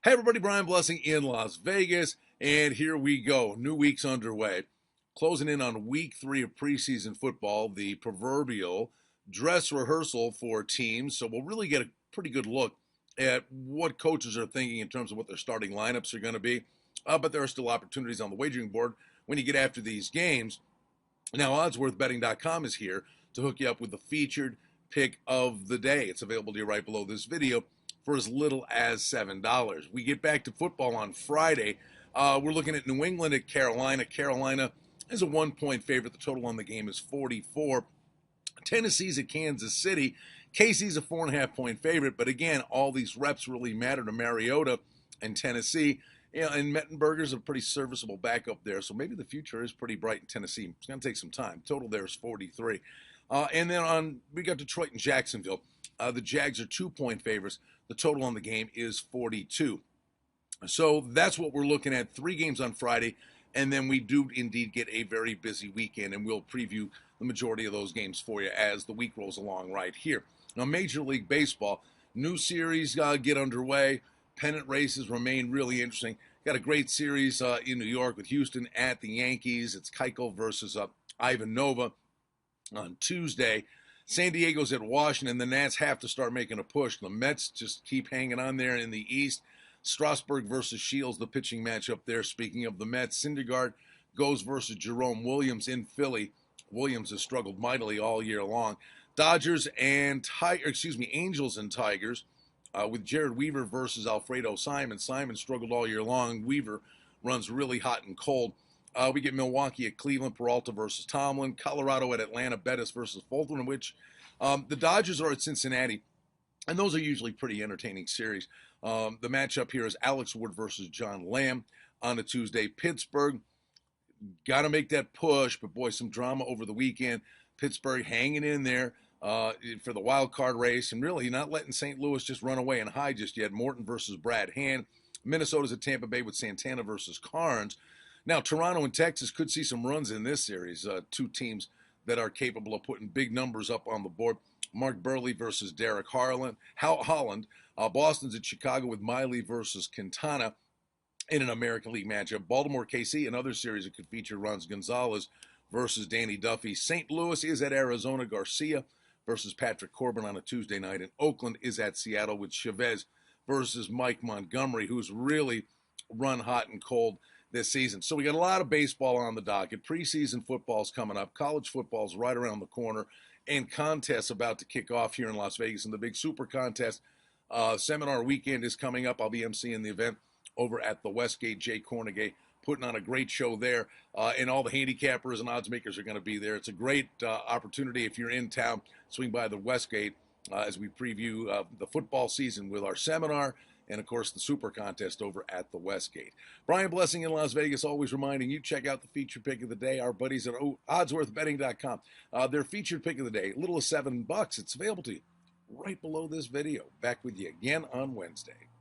Hey everybody, Brian Blessing in Las Vegas, and here we go. New week's underway. Closing in on week 3 of preseason football, the proverbial dress rehearsal for teams. So we'll really get a pretty good look at what coaches are thinking in terms of what their starting lineups are going to be. But there are still opportunities on the wagering board when you get after these games. Now, oddsworthbetting.com is here to hook you up with the featured pick of the day. It's available to you right below this video for as little as $7. We get back to football on Friday. We're looking at New England at Carolina. Carolina is a 1-point favorite. The total on the game is 44. Tennessee's at Kansas City. KC's a 4.5-point favorite, but again, all these reps really matter to Mariota and Tennessee. And Mettenberger's a pretty serviceable backup there, so maybe the future is pretty bright in Tennessee. It's going to take some time. Total there is 43. And then we got Detroit and Jacksonville. The Jags are 2-point favorites. The total on the game is 42. So that's what we're looking at. 3 games on Friday, and then we do indeed get a very busy weekend, and we'll preview the majority of those games for you as the week rolls along right here. Now, Major League Baseball, new series get underway. Pennant races remain really interesting. Got a great series in New York with Houston at the Yankees. It's Keuchel versus Ivan Nova on Tuesday. San Diego's at Washington. The Nats have to start making a push. The Mets just keep hanging on there in the East. Strasburg versus Shields, the pitching matchup there. Speaking of the Mets, Syndergaard goes versus Jerome Williams in Philly. Williams has struggled mightily all year long. Angels and Tigers with Jared Weaver versus Alfredo Simon. Simon struggled all year long. Weaver runs really hot and cold. We get Milwaukee at Cleveland, Peralta versus Tomlin, Colorado at Atlanta, Bettis versus Fulton, which the Dodgers are at Cincinnati, and those are usually pretty entertaining series. The matchup here is Alex Wood versus John Lamb on a Tuesday. Pittsburgh, got to make that push, but boy, some drama over the weekend. Pittsburgh hanging in there for the wild card race, and really not letting St. Louis just run away and hide just yet. Morton versus Brad Hand. Minnesota's at Tampa Bay with Santana versus Carnes. Now, Toronto and Texas could see some runs in this series. 2 teams that are capable of putting big numbers up on the board. Mark Burley versus Derek Holland. Boston's at Chicago with Miley versus Quintana in an American League matchup. Baltimore, KC, another series that could feature Runs Gonzalez versus Danny Duffy. St. Louis is at Arizona. Garcia versus Patrick Corbin on a Tuesday night. And Oakland is at Seattle with Chavez versus Mike Montgomery, who's really run hot and cold this season. So we got a lot of baseball on the docket. Preseason football's coming up. College football's right around the corner. And contests about to kick off here in Las Vegas. And the big Super Contest seminar weekend is coming up. I'll be emceeing the event over at the Westgate. Jay Cornegay putting on a great show there. And all the handicappers and odds makers are going to be there. It's a great opportunity if you're in town. Swing by the Westgate as we preview the football season with our seminar and, of course, the Super Contest over at the Westgate. Brian Blessing in Las Vegas, always reminding you, check out the featured pick of the day. Our buddies at oddsworthbetting.com. Their featured pick of the day, a little of $7. It's available to you right below this video. Back with you again on Wednesday.